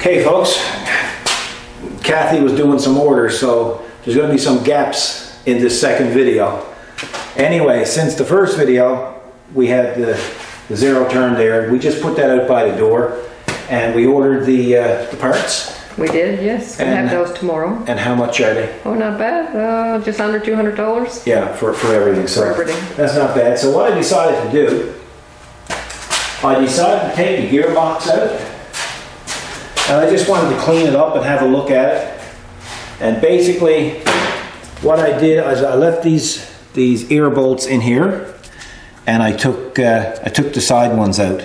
Okay folks, Kathy was doing some orders, so there's going to be some gaps in this second video. Anyway, since the first video, we had the zero turn there. We just put that out by the door, and we ordered the parts. We did, yes. We have those tomorrow. And how much are they? Oh, not bad. Just under $200. Yeah, for everything. So for everything. That's not bad. So what I decided to do, I decided to take the gearbox out, and I just wanted to clean it up and have a look at it. And basically, what I did is I left these air bolts in here, and I took the side ones out.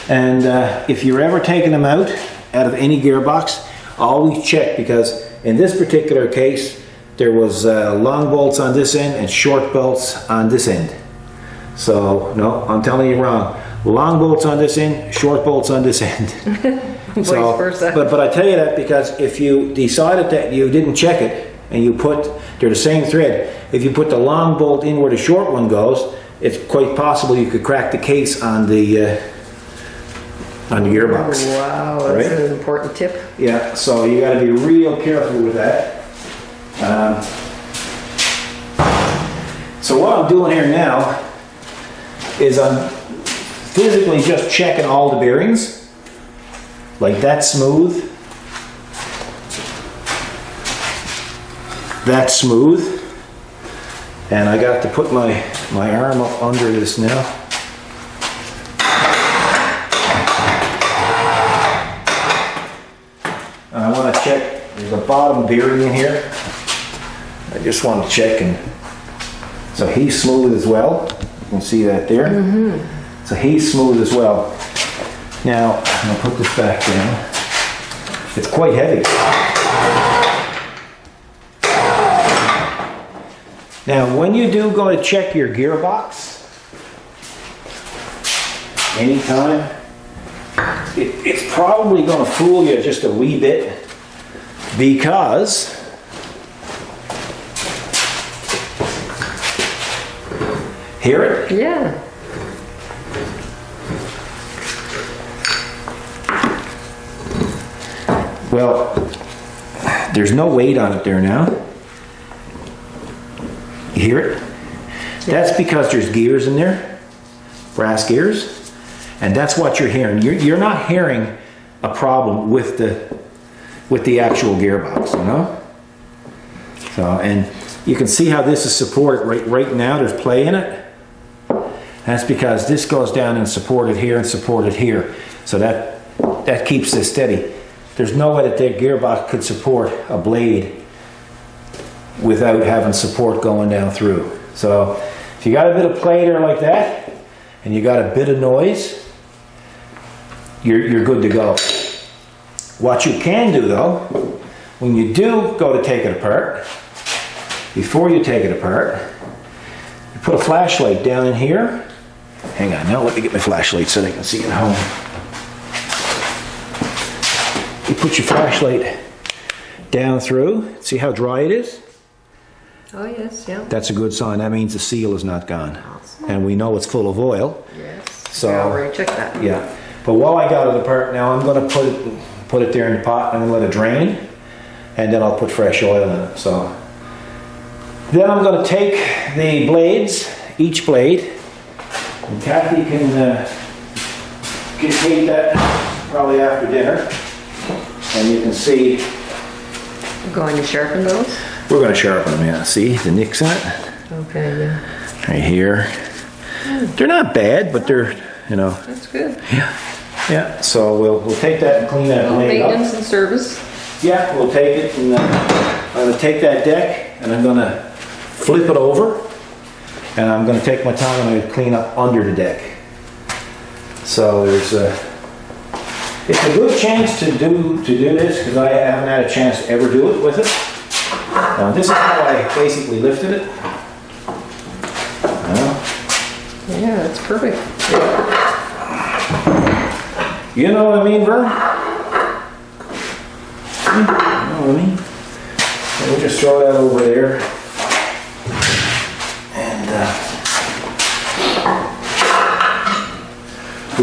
And if you're ever taking them out of any gearbox, always check, because in this particular case there was long bolts on this end and short bolts on this end. So no, I'm telling you wrong. Long bolts on this end, short bolts on this end. So, Vice versa. but I tell you that because if you decided that you didn't check it and you they're the same thread, if you put the long bolt in where the short one goes, it's quite possible you could crack the case on the gearbox. Wow, that's right? an important tip. Yeah, so you got to be real careful with that. So what I'm doing here now is I'm physically just checking all the bearings. Like that's smooth. That's smooth. And I got to put my arm up under this now. And I want to check, there's a bottom bearing in here. I just want to check, and so he's smooth as well. You can see that there. So he's smooth as well. Now, I'm going to put this back down. It's quite heavy. Now, when you do go to check your gearbox, anytime, it's probably going to fool you just a wee bit, because hear it? Yeah. Well, there's no weight on it there now. You hear it? That's because there's gears in there, brass gears, and that's what you're hearing. You're not hearing a problem with the actual gearbox, you know? So, and you can see how this is supported right now. There's play in it. That's because this goes down and supported here and supported here. So that keeps this steady. There's no way that the gearbox could support a blade without having support going down through. So if you got a bit of play there like that, and you got a bit of noise, you're good to go. What you can do though, when you do go to take it apart, before you take it apart, you put a flashlight down in here. Hang on, now let me get my flashlight so they can see it at home. You put your flashlight down through. See how dry it is? Oh, yes, yeah. That's a good sign. That means the seal is not gone. And we know it's full of oil. Yes. So, I already checked that. Yeah. But while I got it apart now, I'm going to put it there in the pot. I'm going to let it drain. And then I'll put fresh oil in it. So then I'm going to take the blades, each blade. And Kathy can take that probably after dinner. And you can see, We're going to sharpen those? we're going to sharpen them, yeah. See the nicks in it? Okay, yeah. Right here. They're not bad, but they're, you know. That's good. Yeah. Yeah, so we'll take that and clean that blade up. Maintenance and service. Yeah, we'll take it, and I'm going to take that deck and I'm going to flip it over, and I'm going to take my time and I'm going to clean up under the deck. So there's it's a good chance to do this, because I haven't had a chance to ever do it with it. This is how I basically lifted it. Yeah, that's perfect. You know what I mean, Vern? You know what I mean? We'll just throw that over there. And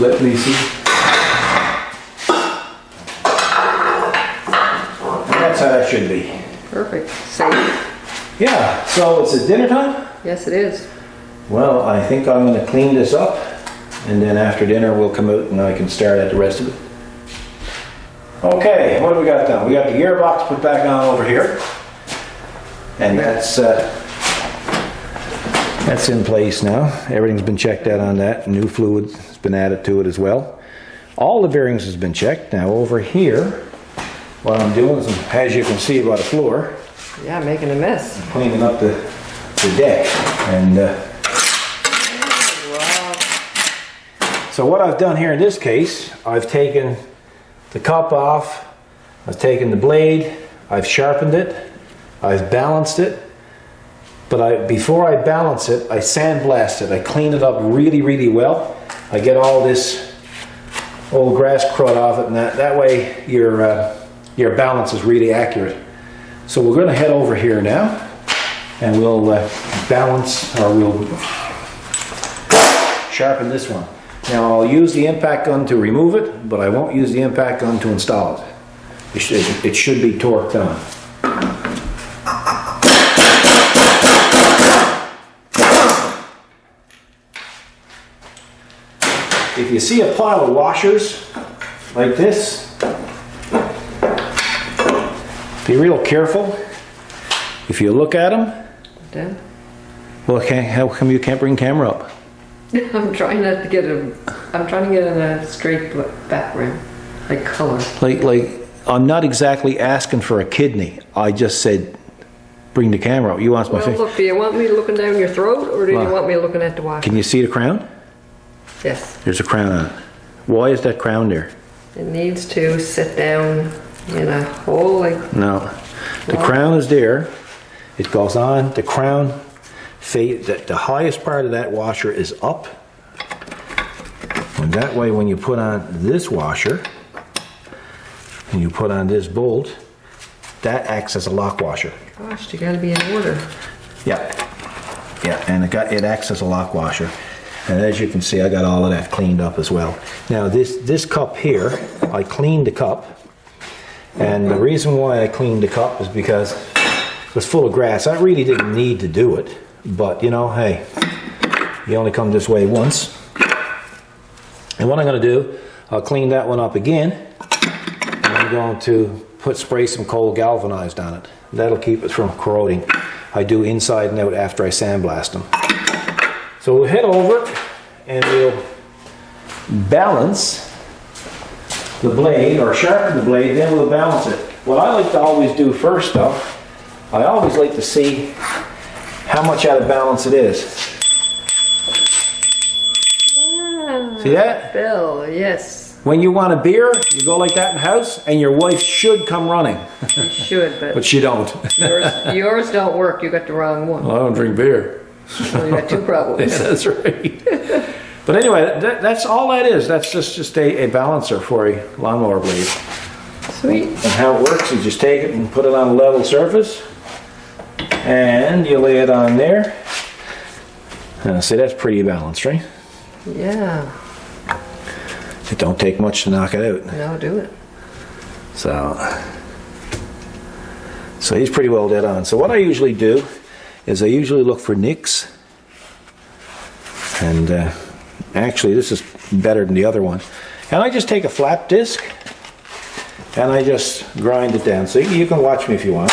let me see. that's how that should be. Perfect. Safe. Yeah, so it's a dinner time? Yes, it is. Well, I think I'm gonna clean this up, and then after dinner we'll come out and I can start at the rest of it. Okay, what do we got done? We got the gearbox put back on over here. And that's in place now. Everything's been checked out on that. New fluid has been added to it as well. All the bearings has been checked. Now over here, what I'm doing is, as you can see by the floor, Yeah, making a mess. cleaning up the deck. And Wow. so what I've done here in this case, I've taken the cup off, I've taken the blade, I've sharpened it, I've balanced it, but before I balance it, I sandblast it. I clean it up really, really well. I get all this old grass crud off it, and that way your balance is really accurate. So we're going to head over here now, and we'll balance, or we'll sharpen this one. Now I'll use the impact gun to remove it, but I won't use the impact gun to install it. It should be torqued on. If you see a pile of washers like this, be real careful. If you look at them, Dan? well, how come you can't bring camera up? I'm trying not to get I'm trying to get in a straight background, like color. Like I'm not exactly asking for a kidney. I just said, bring the camera up. You want my Well, face? look, do you want me looking down your throat, or do you want me looking at the watch? Can you see the crown? Yes. There's a crown on it. Why is that crown there? It needs to sit down in a hole like. No, the Well- crown is there. It goes on. The crown, the highest part of that washer is up. And that way, when you put on this washer, and you put on this bolt, that acts as a lock washer. Gosh, you gotta be in order. Yeah, yeah, and it acts as a lock washer. And as you can see, I got all of that cleaned up as well. Now this cup here, I cleaned the cup. And the reason why I cleaned the cup is because it was full of grass. I really didn't need to do it, but you know, hey, you only come this way once. And what I'm gonna do, I'll clean that one up again. And I'm going to spray some cold galvanized on it. That'll keep it from corroding. I do inside and out after I sandblast them. So we'll head over and we'll balance the blade, or sharpen the blade, then we'll balance it. What I like to always do first though, I always like to see how much out of balance it is. See that? Bill, yes. When you want a beer, you go like that in the house, and your wife should come running. You should, but But she don't. yours don't work. You got the wrong one. Well, I don't drink beer. So you got two problems. Yeah, that's right. But anyway, that's all that is. That's just a balancer for a lawnmower blade. Sweet. And how it works is just take it and put it on a level surface, and you lay it on there. See, that's pretty balanced, right? Yeah. It don't take much to knock it out. No, do it. So he's pretty well dead on. So what I usually do is I usually look for nicks, and actually this is better than the other one. And I just take a flat disc and I just grind it down. So you can watch me if you want.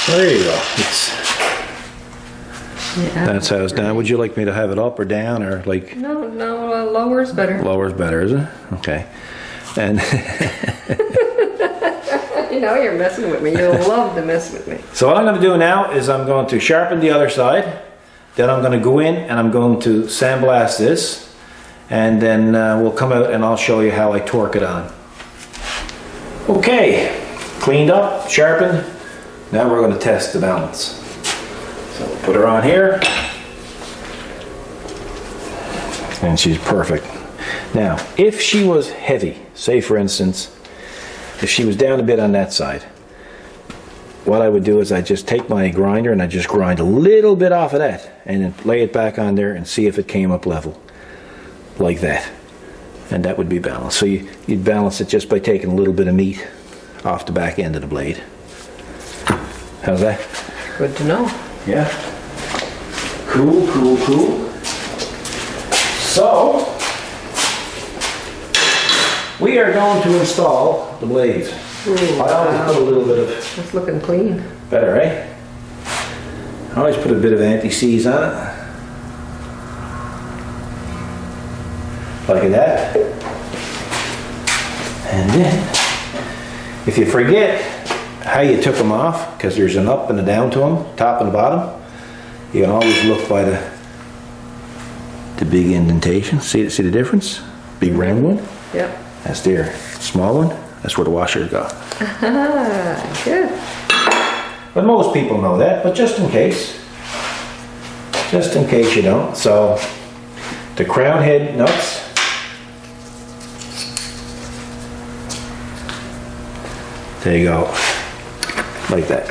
There you go. That's how it's done. Would you like me to have it up or down, or like? No, lower's better. Lower's better, is it? Okay. And You know, you're messing with me. You'll love to mess with me. So what I'm going to do now is I'm going to sharpen the other side. Then I'm going to go in and I'm going to sandblast this. And then we'll come out and I'll show you how I torque it on. Okay, cleaned up, sharpened. Now we're going to test the balance. So we'll put her on here. And she's perfect. Now, if she was heavy, say for instance, if she was down a bit on that side, what I would do is I just take my grinder and I just grind a little bit off of that and then lay it back on there and see if it came up level. Like that. And that would be balanced. So you'd balance it just by taking a little bit of meat off the back end of the blade. How's that? Good to know. Yeah. Cool, cool, cool. So, we are going to install the blades. Ooh, I always wow. put a little bit of... It's looking clean. Better, eh? I always put a bit of anti-seize on it. Like that. And then, if you forget how you took them off, because there's an up and a down to them, top and bottom, you can always look by the big indentation. See the difference? Big round one? Yep. That's there. Small one, that's where the washer got. Good. But most people know that, but just in case you don't. So, the crown head nuts, there you go, like that,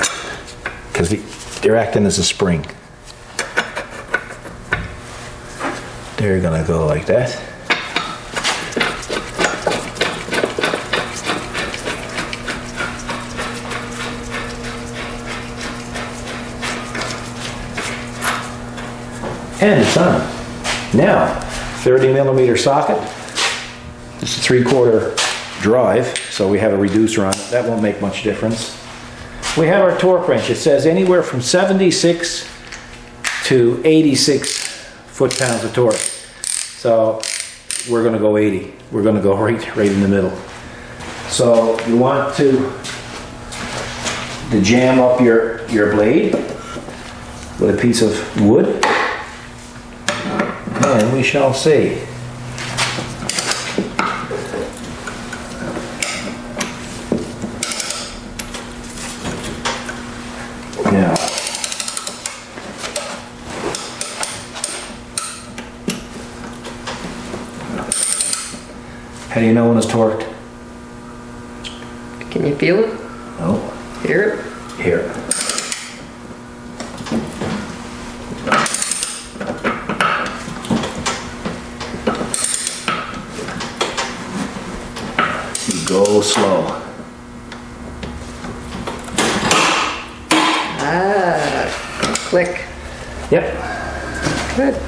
because they're acting as a spring. They're gonna go like that. And it's on. Now, 30mm socket. It's a 3/4 drive, so we have a reducer on it. That won't make much difference. We have our torque wrench. It says anywhere from 76 to 86 foot-pounds of torque. So we're going to go 80. We're going to go right in the middle. So you want to jam up your blade with a piece of wood, and we shall see. Now, how do you know when it's torqued? Can you feel it? Oh, Hear it? here. Go slow. Ah, click. Yep. Good.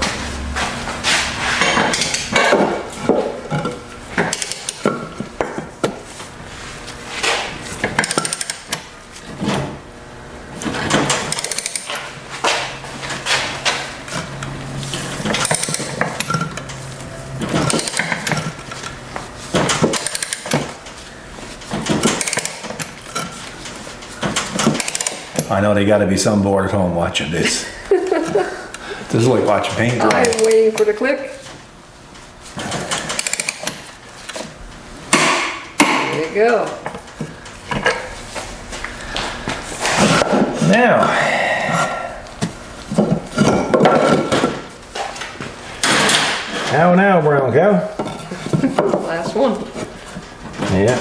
I know they gotta be some bored at home watching this. This is like watching paint dry. I'm waiting for the click. There you go. Now, how now, brown cow? Last one. Yeah.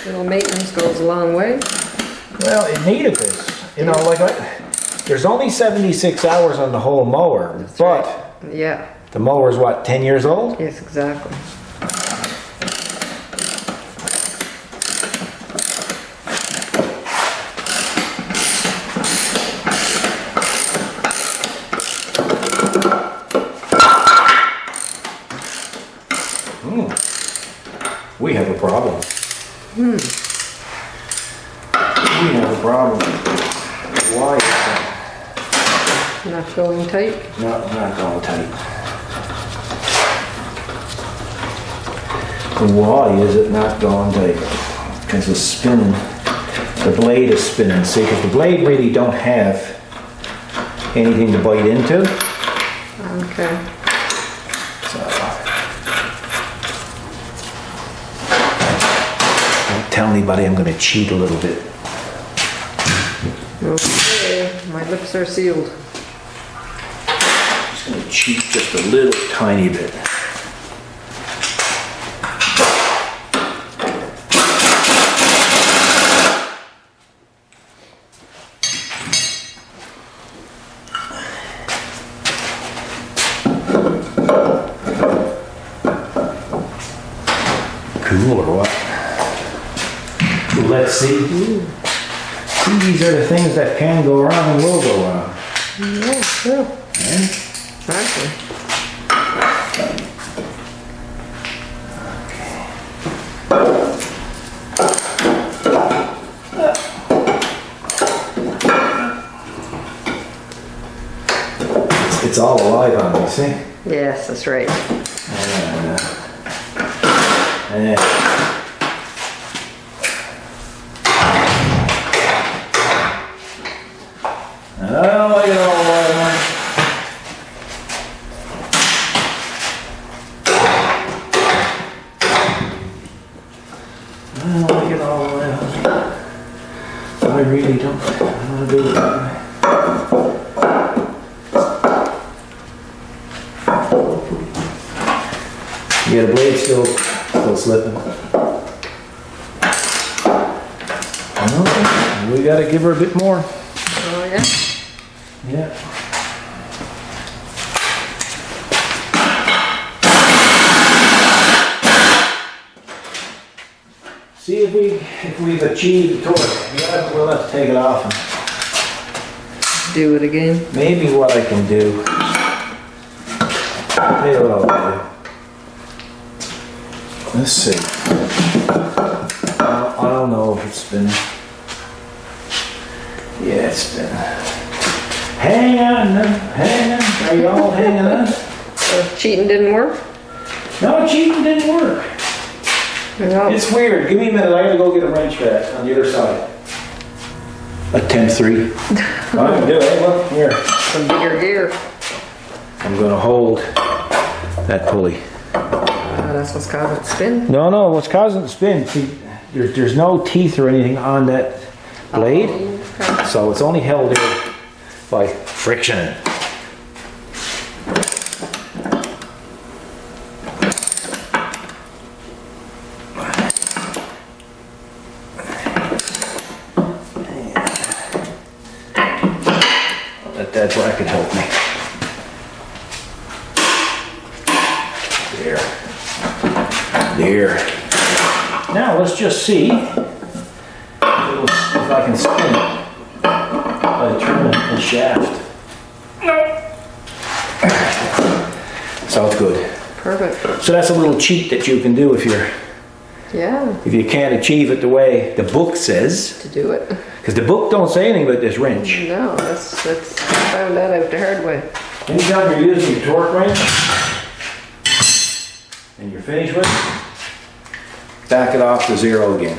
Little maintenance goes a long way. Well, it needed this. You know, like there's only 76 hours on the whole mower, but Yeah. the mower's what, 10 years old? Yes, exactly. We have a problem. Not going tight? Not going tight. Why is it not going tight? Because it's spinning. The blade is spinning. See, because the blade really don't have anything to bite into. Okay. So, don't tell anybody I'm going to cheat a little bit. Okay, my lips are sealed. Just going to cheat just a little tiny bit. Cool or what? Let's see. See, these are the things that can go wrong and will go wrong. Yeah, sure. Okay? Exactly. It's all alive on me, see? Yes, that's right. Yeah. Oh, look at all that, man. Oh, look at all that. I really don't want to do it that way. Yeah, the blade's still slipping. Okay, we gotta give her a bit more. Oh, yeah? Yeah. See if we've achieved the torque. We'll have to take it off. And Do it again. maybe what I can do. I'll tell you what I'll do. Let's see. I don't know if it's been. Yeah, it's been. Hang on, hang on. Are you all hanging on? So cheating didn't work? No, cheating didn't work. No. It's weird. Give me a minute. I gotta go get a wrench back on the other side. A 10-3. I'm gonna do it. Look here. Some bigger gear. I'm gonna hold that pulley. That's what's causing it to spin. No, what's causing the spin, see, there's no teeth or anything on that blade, Okay. so it's only held there by friction. Let that bracket help me. There. Now let's just see if I can spin it by turning the shaft. No. So it's good. Perfect. So that's a little cheat that you can do if Yeah, you can't achieve it the way the book says. to do it. Because the book don't say anything about this wrench. No, that's I found that out the hard way. Anytime you're using your torque wrench and you're finished with it, back it off to 0 again.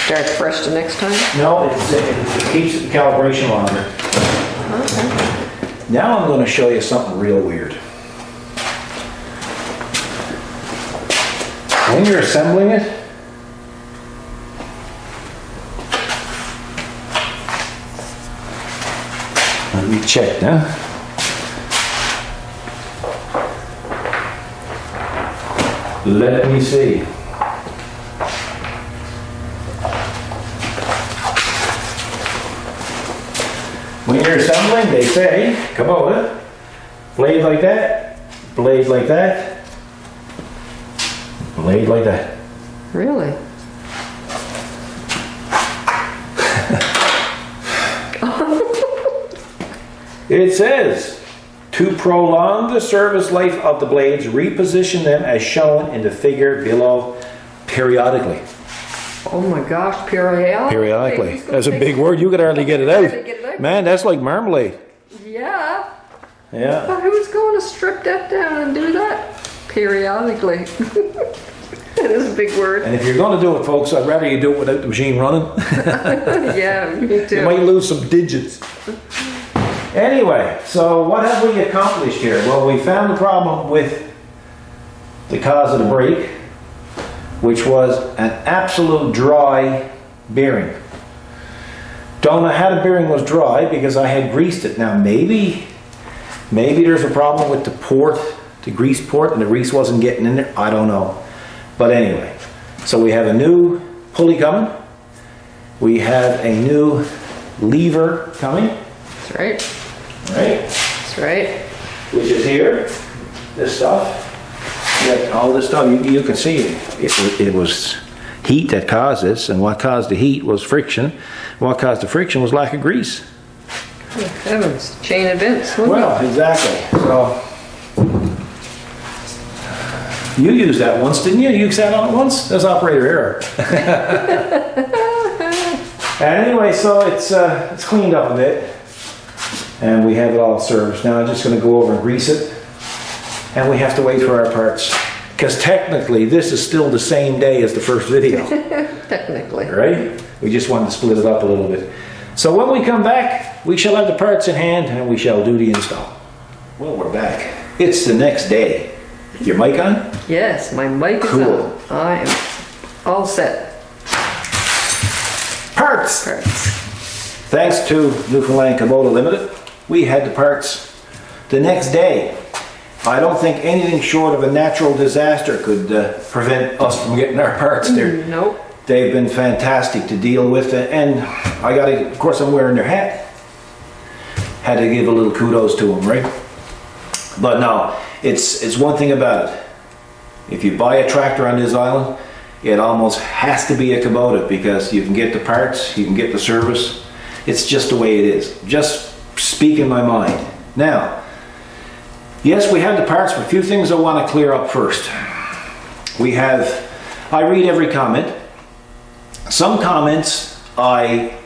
Start fresh the next time? No, it keeps the calibration longer. Okay. Now I'm going to show you something real weird. When you're assembling it, let me check now. Let me see. When you're assembling, they say, Kubota, blade like that, blade like that, blade like that. Really? It says, to prolong the service life of the blades, reposition them as shown in the figure below periodically. Oh my gosh, periodically. Periodically. That's a big word. You could hardly get it Hardly get it out. out. Man, that's like marmalade. Yeah. Yeah. But who's going to strip that down and do that? Periodically. That is a big word. And if you're going to do it, folks, I'd rather you do it without the machine running. Yeah, me too. You might lose some digits. Anyway, so what have we accomplished here? Well, we found the problem with the cause of the break, which was an absolute dry bearing. Don't know how the bearing was dry because I had greased it. Now maybe there's a problem with the port, the grease port, and the grease wasn't getting in there. I don't know. But anyway, so we have a new pulley coming. We have a new lever coming. That's right. Right? That's right. Which is here. This stuff. Yeah, all this stuff. You can see it was heat that caused this, and what caused the heat was friction. What caused the friction was lack of grease. Oh, heavens, chain events. Wouldn't Well, exactly. So you used that once, didn't you? You sat on it once? That's operator error. And anyway, so it's cleaned up a bit, and we have it all serviced. Now I'm just going to go over and grease it, and we have to wait for our parts, because technically this is still the same day as the first video. Technically. Right? We just wanted to split it up a little bit. So when we come back, we shall have the parts in hand, and we shall do the install. Well, we're back. It's the next day. Your mic on? Yes, my mic is Cool. on. I am all set. Parts! Parts. Thanks to Newfoundland Canada Limited, we had the parts the next day. I don't think anything short of a natural disaster could prevent us from getting our parts there. Nope. They've been fantastic to deal with, and I gotta, of course I'm wearing their hat. Had to give a little kudos to them, right? But no, it's one thing about it. If you buy a tractor on this island, it almost has to be a Kubota, because you can get the parts, you can get the service. It's just the way it is. Just speaking my mind. Now, yes, we have the parts, but a few things I want to clear up first. I read every comment. Some comments, I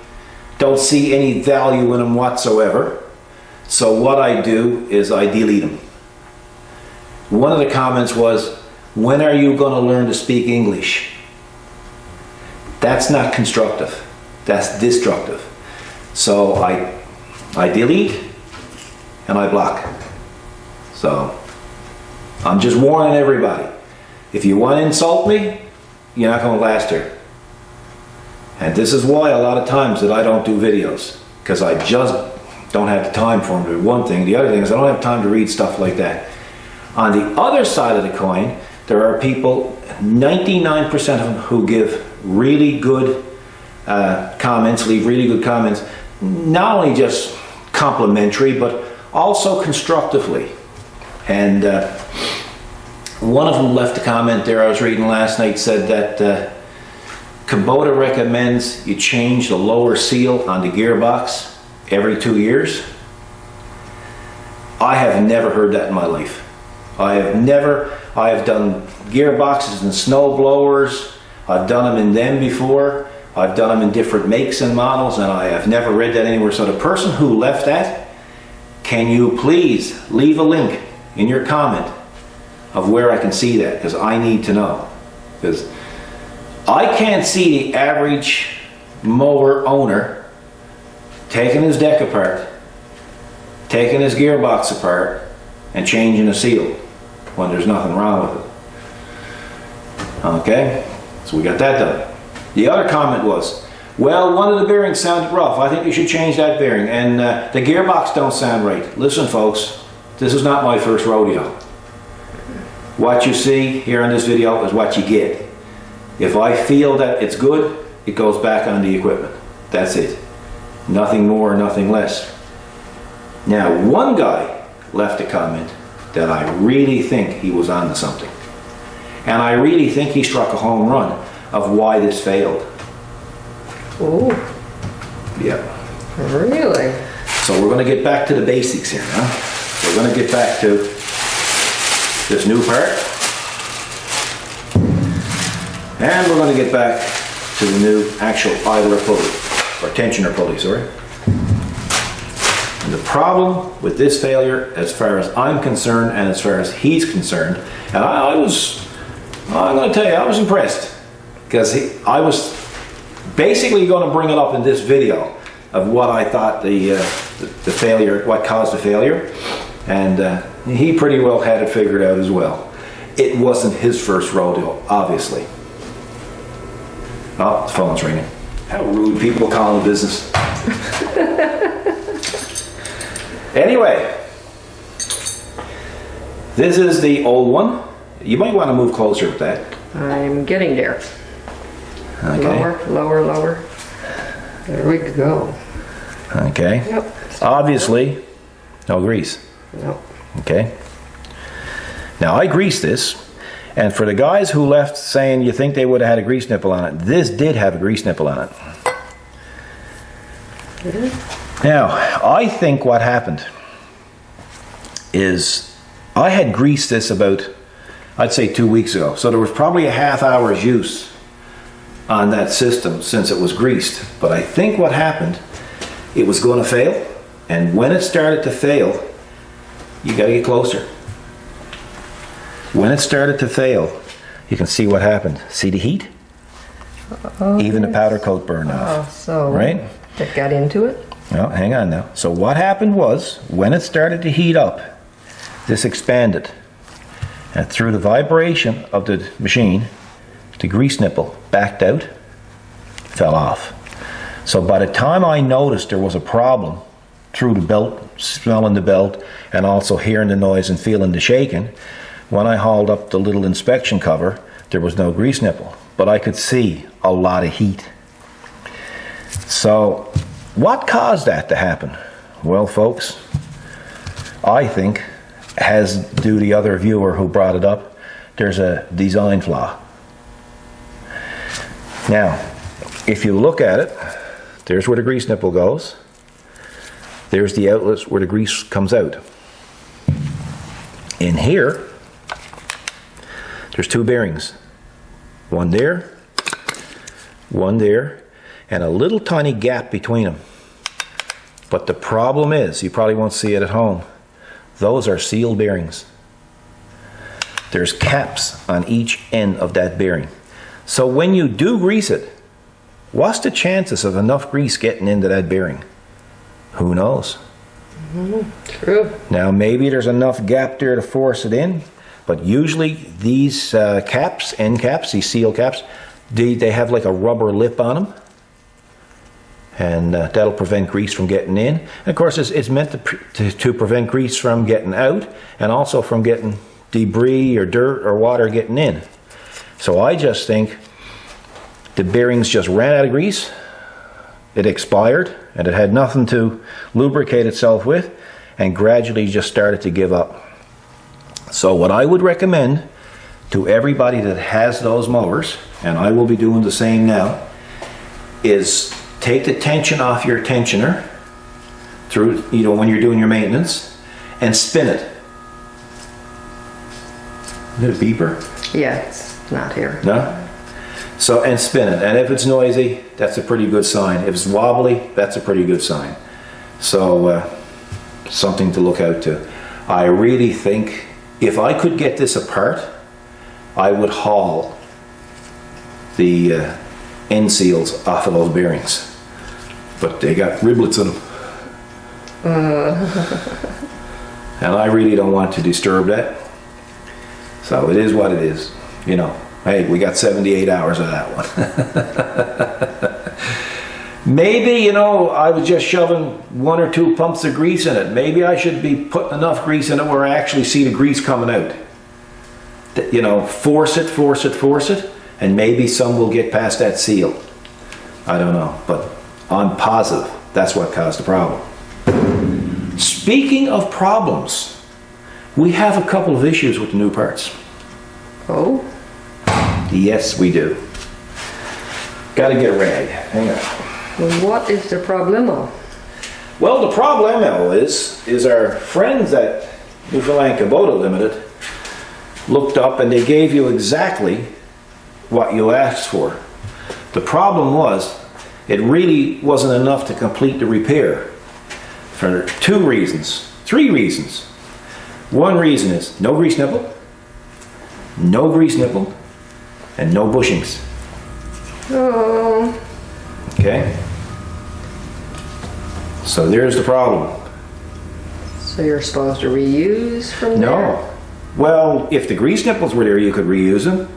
don't see any value in them whatsoever. So what I do is I delete them. One of the comments was, when are you going to learn to speak English? That's not constructive. That's destructive. So I delete and I block. So I'm just warning everybody. If you want to insult me, you're not going to last here. And this is why a lot of times that I don't do videos, because I just don't have the time for them. One thing. The other thing is I don't have time to read stuff like that. On the other side of the coin, there are people, 99% of them, who give really good comments, leave really good comments, not only just complimentary, but also constructively. And one of them left a comment there I was reading last night, said that Kubota recommends you change the lower seal on the gearbox every 2 years. I have never heard that in my life. I have done gearboxes and snow blowers. I've done them in them before. I've done them in different makes and models, and I have never read that anywhere. So the person who left that, can you please leave a link in your comment of where I can see that, because I need to know. Because I can't see the average mower owner taking his deck apart, taking his gearbox apart, and changing a seal when there's nothing wrong with it. Okay, so we got that done. The other comment was, well, one of the bearings sounded rough. I think you should change that bearing. And the gearbox don't sound right. Listen, folks, this is not my first rodeo. What you see here in this video is what you get. If I feel that it's good, it goes back on the equipment. That's it. Nothing more, nothing less. Now, one guy left a comment that I really think he was onto something. And I really think he struck a home run of why this failed. Oh, Yeah. really? So we're going to get back to the basics here now. We're going to get back to this new part. And we're going to get back to the new actual idler pulley, or tensioner pulley, sorry. And the problem with this failure, as far as I'm concerned and as far as he's concerned, and I'm going to tell you, I was impressed, because I was basically going to bring it up in this video of what I thought the failure, what caused the failure, and he pretty well had it figured out as well. It wasn't his first rodeo, obviously. Oh, the phone's ringing. How rude people call in business. Anyway, this is the old one. You might want to move closer with that. I'm getting there. Okay. Lower, lower, lower. There we go. Okay. Yep. Obviously, no grease. Nope. Okay. Now I greased this, and for the guys who left saying you think they would have had a grease nipple on it, this did have a grease nipple on it. Now, I think what happened is I had greased this about, I'd say 2 weeks ago. So there was probably a half hour's use on that system since it was greased. But I think what happened, it was going to fail. And when it started to fail, you got to get closer. When it started to fail, you can see what happened. See the heat? Even the powder coat burned off. Oh, so right? It got into it? Well, hang on now. So what happened was, when it started to heat up, this expanded. And through the vibration of the machine, the grease nipple backed out, fell off. So by the time I noticed there was a problem through the belt, smelling the belt, and also hearing the noise and feeling the shaking, when I hauled up the little inspection cover, there was no grease nipple. But I could see a lot of heat. So, what caused that to happen? Well, folks, I think, as do the other viewer who brought it up, there's a design flaw. Now, if you look at it, there's where the grease nipple goes. There's the outlets where the grease comes out. In here, there's two bearings. One there, and a little tiny gap between them. But the problem is, you probably won't see it at home, those are seal bearings. There's caps on each end of that bearing. So when you do grease it, what's the chances of enough grease getting into that bearing? Who knows? True. Now maybe there's enough gap there to force it in, but usually these caps, end caps, these seal caps, they have like a rubber lip on them, and that'll prevent grease from getting in. And of course it's meant to prevent grease from getting out, and also from getting debris or dirt or water getting in. So I just think the bearings just ran out of grease, it expired, and it had nothing to lubricate itself with, and gradually just started to give up. So what I would recommend to everybody that has those mowers, and I will be doing the same now, is take the tension off your tensioner through, when you're doing your maintenance, and spin it. Is it a beeper? Yeah, it's not here. No? So, and spin it. And if it's noisy, that's a pretty good sign. If it's wobbly, that's a pretty good sign. So, something to look out to. I really think if I could get this apart, I would haul the end seals off of those bearings. But they got riblets in them. And I really don't want to disturb that. So it is what it is. Hey, we got 78 hours of that one. Maybe, I was just shoving 1 or 2 pumps of grease in it. Maybe I should be putting enough grease in it where I actually see the grease coming out. Force it, and maybe some will get past that seal. I don't know, but I'm positive that's what caused the problem. Speaking of problems, we have a couple of issues with the new parts. Oh? Yes, we do. Gotta get a rag. Hang on. Well, what is the problemo? Well, the problemo is our friends at Newfoundland Kubota Limited looked up and they gave you exactly what you asked for. The problem was, it really wasn't enough to complete the repair for 2 reasons, 3 reasons. One reason is no grease nipple, and no bushings. Oh, Okay? So there's the problem. so you're supposed to reuse from there? No. Well, if the grease nipples were there, you could reuse them.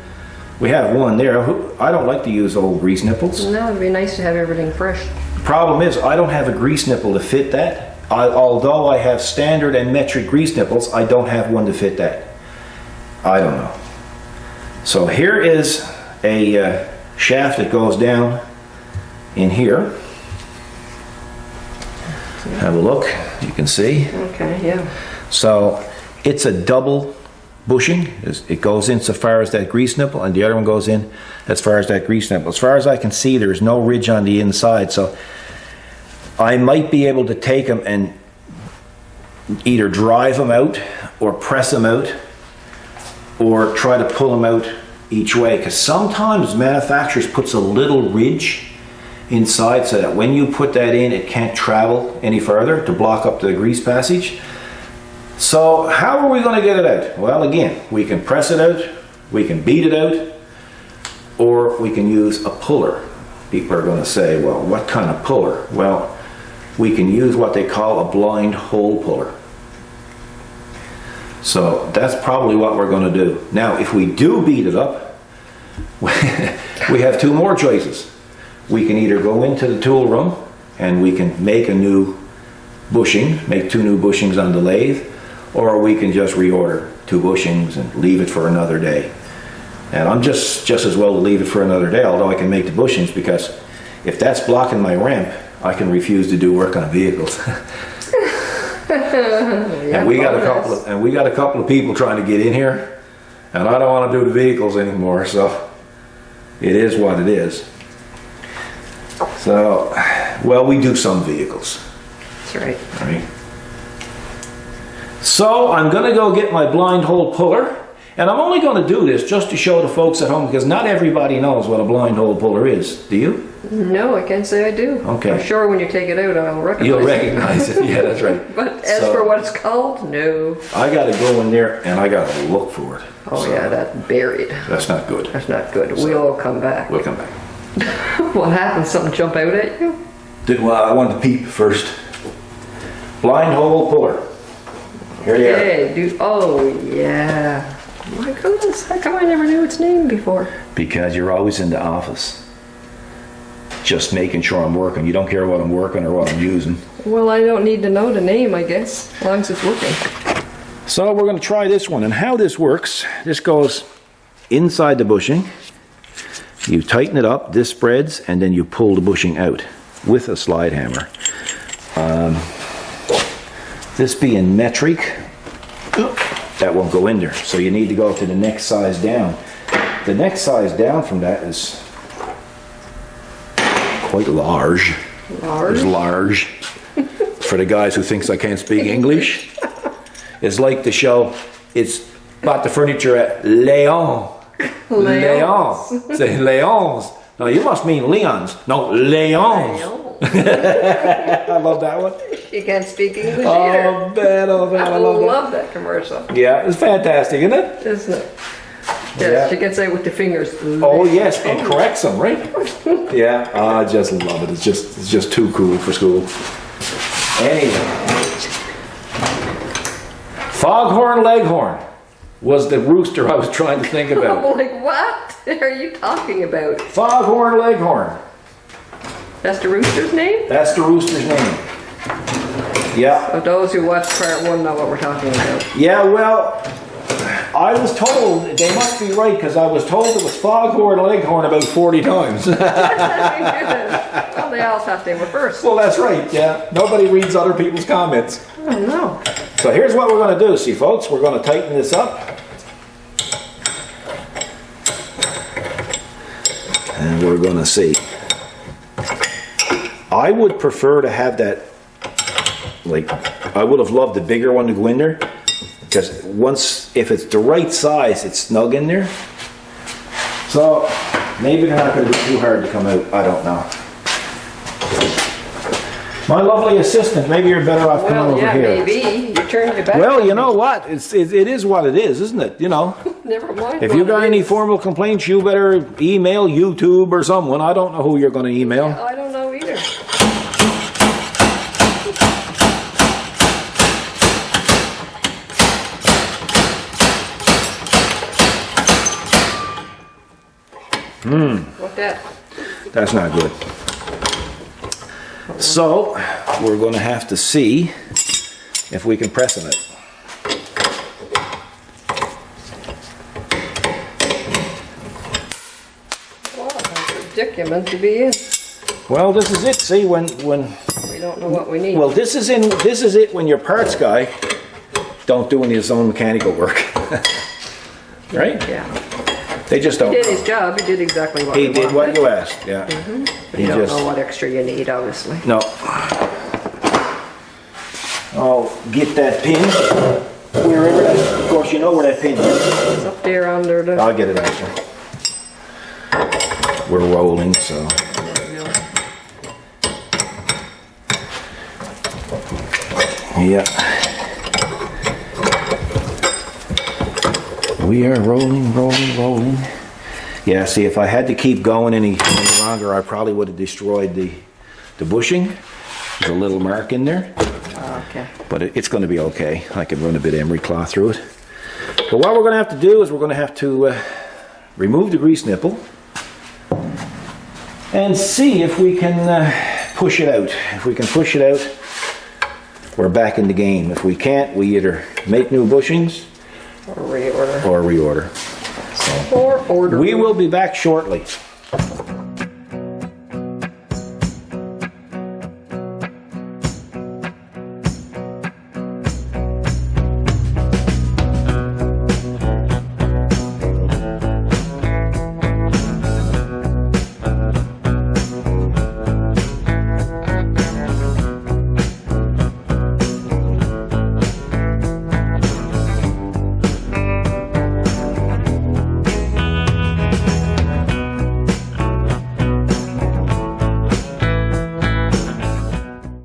We have one there. I don't like to use old grease nipples. No, it'd be nice to have everything fresh. The problem is, I don't have a grease nipple to fit that. Although I have standard and metric grease nipples, I don't have one to fit that. I don't know. So here is a shaft that goes down in here. Have a look, you can see. Okay, yeah. So it's a double bushing. It goes in so far as that grease nipple, and the other one goes in as far as that grease nipple. As far as I can see, there's no ridge on the inside, so I might be able to take them and either drive them out or press them out or try to pull them out each way, because sometimes manufacturers puts a little ridge inside so that when you put that in, it can't travel any further to block up the grease passage. So how are we going to get it out? Well, again, we can press it out, we can beat it out, or we can use a puller. People are going to say, well, what kind of puller? Well, we can use what they call a blind hole puller. So that's probably what we're going to do. Now, if we do beat it up, we have 2 more choices. We can either go into the tool room and we can make a new bushing, make 2 new bushings on the lathe, or we can just reorder 2 bushings and leave it for another day. And I'm just as well to leave it for another day, although I can make the bushings, because if that's blocking my ramp, I can refuse to do work on vehicles. And we got a couple of people trying to get in here, and I don't want to do the vehicles anymore, so it is what it is. So, well, we do some vehicles. That's right. Right. So I'm going to go get my blind hole puller, and I'm only going to do this just to show the folks at home, because not everybody knows what a blind hole puller is. Do you? No, I can't say I do. Okay. I'm sure when you take it out, I'll recognize You'll it. recognize it. Yeah, that's right. But as for what it's called, no. I got to go in there and I got to look for it. Oh So yeah, that's buried. that's not good. That's not good. We'll come back. We'll come back. What happened? Something jump out at you? I wanted to peep first. Blind hole puller. Here you are. Hey, dude. Oh yeah. My goodness, how come I never knew its name before? Because you're always in the office, just making sure I'm working. You don't care what I'm working or what I'm using. Well, I don't need to know the name, I guess, as long as it's working. So we're going to try this one, and how this works. This goes inside the bushing. You tighten it up, this spreads, and then you pull the bushing out with a slide hammer. This being metric, that won't go in there. So you need to go to the next size down. The next size down from that is quite large. Large? It's large. For the guys who thinks I can't speak English. It's like the show, it's bought the furniture at Leon. Leon's. Say Leon's. No, you must mean Leon's. No, Leon's. I love that one. You can't speak English either. Oh, man, I I love love that commercial. that. Yeah, it's fantastic, isn't it? Isn't it? Yes, Yeah. she can say it with the fingers. Oh, yes, and corrects them, right? Yeah, I just love it. It's just too cool for school. Anyway. Foghorn Leghorn was the rooster I was trying to think about. I'm like, what are you talking about? Foghorn Leghorn. That's the rooster's name? That's the rooster's name. Yeah. Of those who watched part 1 know what we're talking about. Yeah, well, I was told, they must be right, because I was told it was Foghorn Leghorn about 40 times. Well, they all thought they were first. Well, that's right, yeah. Nobody reads other people's comments. Oh, no. So here's what we're going to do, see folks, we're going to tighten this up. And we're going to see. I would prefer to have that, like, I would have loved the bigger one to go in there. Because once, if it's the right size, it's snug in there. So Maybe they're not going to be too hard to come out. I don't know. My lovely assistant, maybe you're better off coming Well, over yeah, here. maybe. You turned your back. Well, on you me. know what? It is what it is, isn't it? You know. Never mind. If what you got it any is. formal complaints, you better email YouTube or someone. I don't know who you're going to email. I don't know either. What that? That's not good. So, we're going to have to see if we can press on it. Wow, that's ridiculous to be in. Well, this is it. See, when We don't know what we need. well, this is it when your parts guy don't do his own mechanical work. Right? Yeah. They just He don't. did his job. He did exactly what He we did what wanted. you asked, yeah. But He you don't just, know what extra you need, obviously. no. I'll get that pin, wherever that, of course you know where that pin is. It's up there under the... I'll get it after. We're rolling, so. Yeah. We are rolling. Yeah, see, if I had to keep going any longer, I probably would have destroyed the bushing. There's a little mark in there, Okay. but it's going to be okay. I can run a bit of emery cloth through it. But what we're going to have to do is we're going to have to remove the grease nipple and see if we can push it out. If we can push it out, we're back in the game. If we can't, we either make new bushings Or reorder. or reorder. Or order. We will be back shortly.